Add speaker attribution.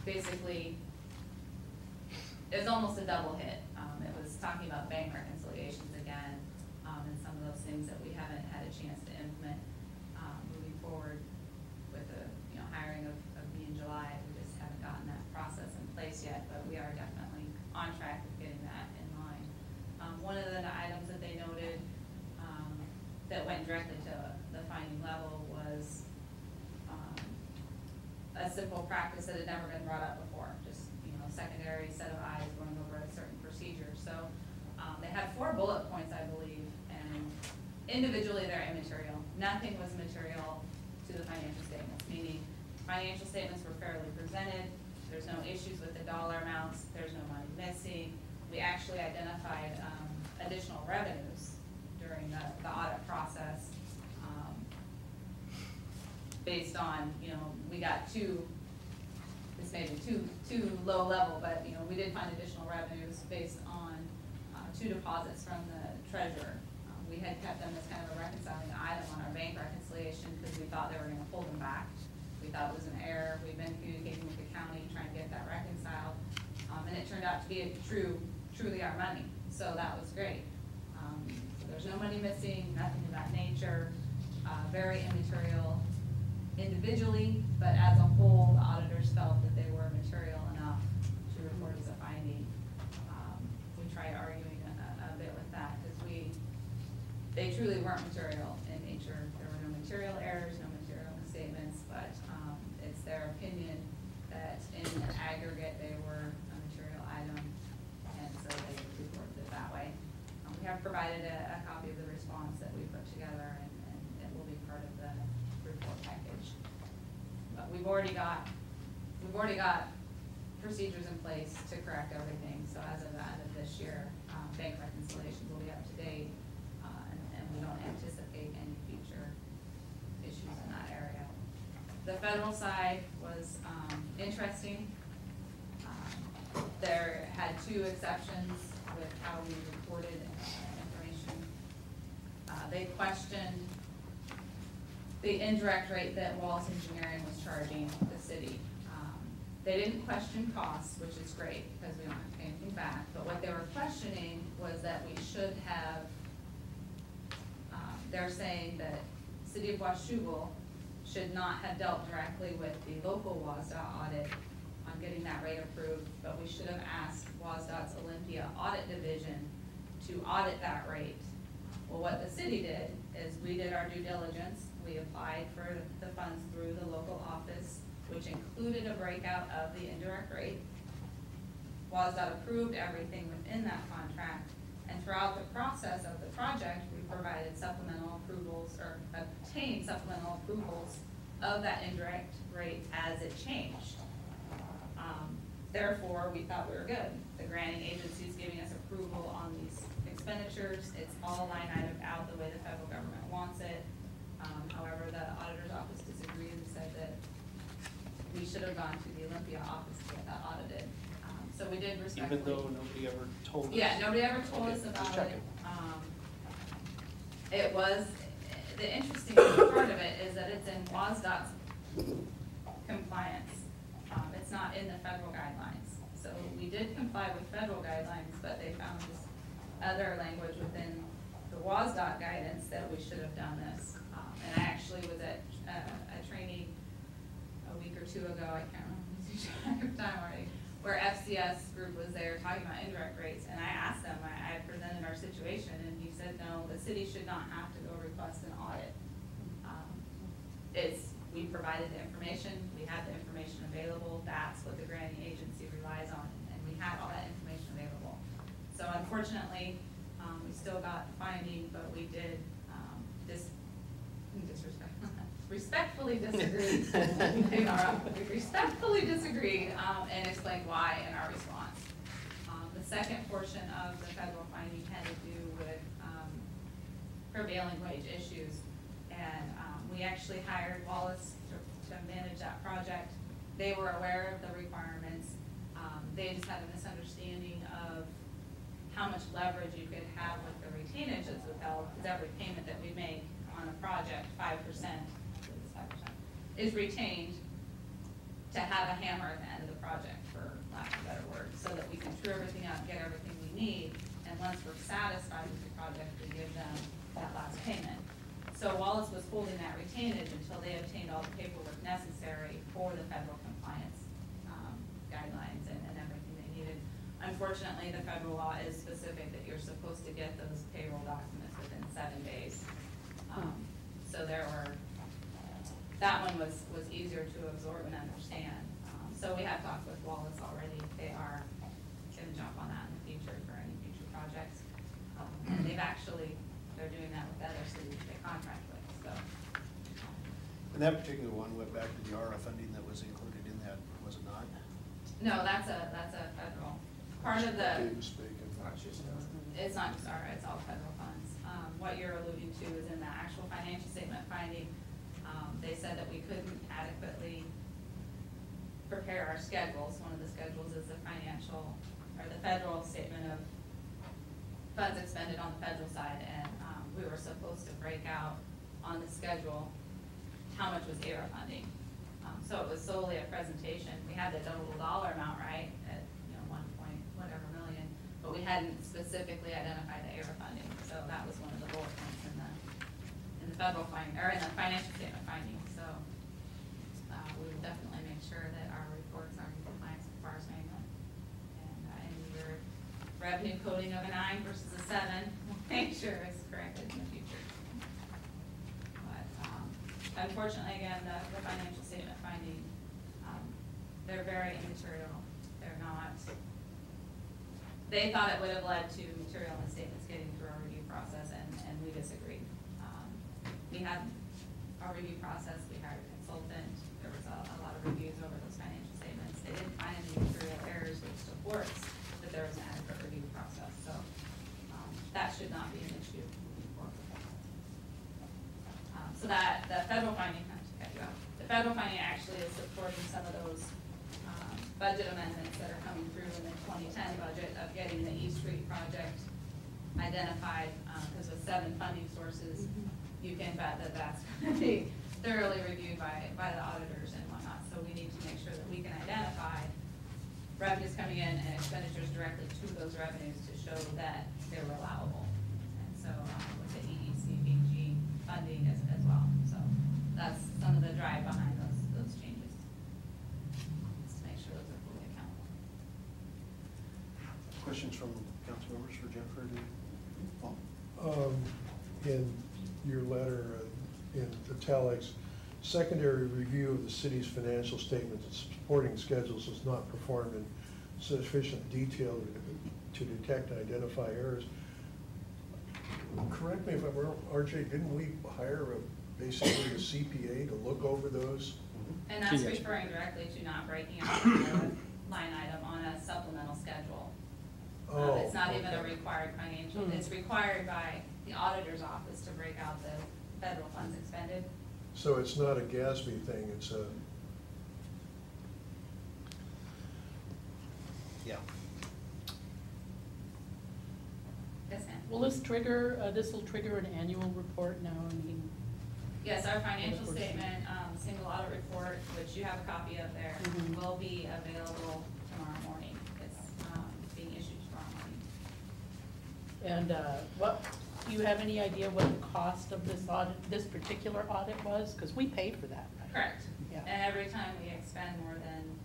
Speaker 1: basically, it was almost a double hit. It was talking about bank reconciliations again, and some of those things that we haven't had a chance to implement moving forward with the hiring of me in July. We just haven't gotten that process in place yet, but we are definitely on track with getting that in line. One of the items that they noted that went directly to the finding level was a simple practice that had never been brought up before, just secondary set of eyes going over a certain procedure. So they had 4 bullet points, I believe, and individually they're immaterial. Nothing was material to the financial statements, meaning financial statements were fairly presented. There's no issues with the dollar amounts. There's no money missing. We actually identified additional revenues during the audit process based on, we got this may be too low level, but we did find additional revenues based on 2 deposits from the treasurer. We had kept them as kind of a reconciling item on our bank reconciliation because we thought they were going to pull them back. We thought it was an error. We've been communicating with the county trying to get that reconciled, and it turned out to be truly our money. So that was great. So there's no money missing, nothing of that nature, very immaterial individually, but as a whole, the auditors felt that they were material enough to report as a finding. We tried arguing a bit with that because they truly weren't material in nature. There were no material errors, no material misstatements, but it's their opinion that in the aggregate they were a material item, and so they reported it that way. We have provided a copy of the response that we put together, and it will be part of the report package. But we've already got procedures in place to correct everything. So as of the end of this year, bank reconciliations will be up to date, and we don't anticipate any future issues in that area. The federal side was interesting. There had 2 exceptions with how we reported information. They questioned the indirect rate that Wallace Engineering was charging the city. They didn't question costs, which is great because we don't have to pay anything back, but what they were questioning was that we should have, they're saying that City of Washougal should not have dealt directly with the local WSDOT audit on getting that rate approved, but we should have asked WSDOT's Olympia Audit Division to audit that rate. Well, what the city did is we did our due diligence. We applied for the funds through the local office, which included a breakout of the indirect rate. WSDOT approved everything within that contract, and throughout the process of the project, we provided supplemental approvals, or obtained supplemental approvals of that indirect rate as it changed. Therefore, we thought we were good. The granting agency is giving us approval on these expenditures. It's all line itemed out the way the federal government wants it. However, the auditor's office disagreed and said that we should have gone to the Olympia office to get that audited. So we did respectfully. Even
Speaker 2: though nobody ever told us?
Speaker 1: Yeah, nobody ever told us about it. It was, the interesting part of it is that it's in WSDOT's compliance. It's not in the federal guidelines. So we did comply with federal guidelines, but they found this other language within the WSDOT guidance that we should have done this. And I actually was at a training a week or 2 ago, I can't remember the time already, where FCS group was there talking about indirect rates, and I asked them, I presented our situation, and he said, no, the city should not have to go request an audit. We provided the information, we had the information available, that's what the granting agency relies on, and we had all that information available. So unfortunately, we still got the finding, but we did respectfully disagree. We respectfully disagreed and explained why in our response. The second portion of the federal finding had to do with prevailing wage issues, and we actually hired Wallace to manage that project. They were aware of the requirements. They just had a misunderstanding of how much leverage you could have with the retainage that's withheld, because every payment that we make on a project, 5%, is retained. to have a hammer at the end of the project, for lack of a better word, so that we can true everything out, get everything we need, and once we're satisfied with the project, we give them that last payment. So Wallace was holding that retainage until they obtained all the paperwork necessary for the federal compliance guidelines and everything they needed. Unfortunately, the federal law is specific that you're supposed to get those payroll documents within 7 days. So that one was easier to absorb and understand. So we have talked with Wallace already. They are gonna jump on that in the future for any future projects. And they're doing that with other cities they contract with, so.
Speaker 2: And that particular one went back to the ARA funding that was included in that, was it not?
Speaker 1: No, that's a federal, part of the,
Speaker 2: Davis Bacon.
Speaker 1: it's not just ARA, it's all federal funds. What you're alluding to is in the actual financial statement finding, they said that we couldn't adequately prepare our schedules. One of the schedules is the federal statement of funds expended on the federal side, and we were supposed to break out on the schedule how much was ARA funding. So it was solely a presentation. We had the total dollar amount right at 1 point whatever million, but we hadn't specifically identified the ARA funding. So that was one of the bullet points in the federal in the financial statement findings. So we will definitely make sure that our reports are in compliance with FAR's manual. And your revenue coding of a 9 versus a 7, we'll make sure it's corrected in the future. But unfortunately, again, the financial statement finding, they're very immaterial. They're not. They thought it would have led to material misstatements getting through our review process, and we disagreed. We had our review process, we hired a consultant, there was a lot of reviews over those financial statements. They didn't find any material errors which supports that there was an adequate review process. So that should not be an issue moving forward. So that the federal finding, not to cut you off, the federal finding actually is supporting some of those budget amendments that are coming through in the 2010 budget of getting the East Street project identified, because with 7 funding sources, you can bet that that's going to be thoroughly reviewed by the auditors and whatnot. So we need to make sure that we can identify revenues coming in and expenditures directly to those revenues to show that they were allowable. And so with the EECBG funding as well. So that's some of the drive behind those changes. Just to make sure those are fully accountable.
Speaker 2: Questions from council members for Jennifer? Paul?
Speaker 3: In your letter, in italics, secondary review of the city's financial statements and supporting schedules was not performed in sufficient detail to detect and identify errors. Correct me if I'm wrong, RJ, didn't we hire basically a CPA to look over those?
Speaker 1: And that's referring directly to not breaking out the line item on a supplemental schedule. It's not even a required financial. It's required by the auditor's office to break out the federal funds expended.
Speaker 3: So it's not a GASB thing, it's a...
Speaker 2: Yeah.
Speaker 1: Yes, ma'am.
Speaker 4: Will this will trigger an annual report now? I mean,
Speaker 1: Yes, our financial statement, single audit report, which you have a copy of there, will be available tomorrow morning. It's being issued tomorrow morning.
Speaker 4: And do you have any idea what the cost of this audit, this particular audit was? Because we paid for that, right?
Speaker 1: Correct.
Speaker 4: Yeah.
Speaker 1: And every time we expend more than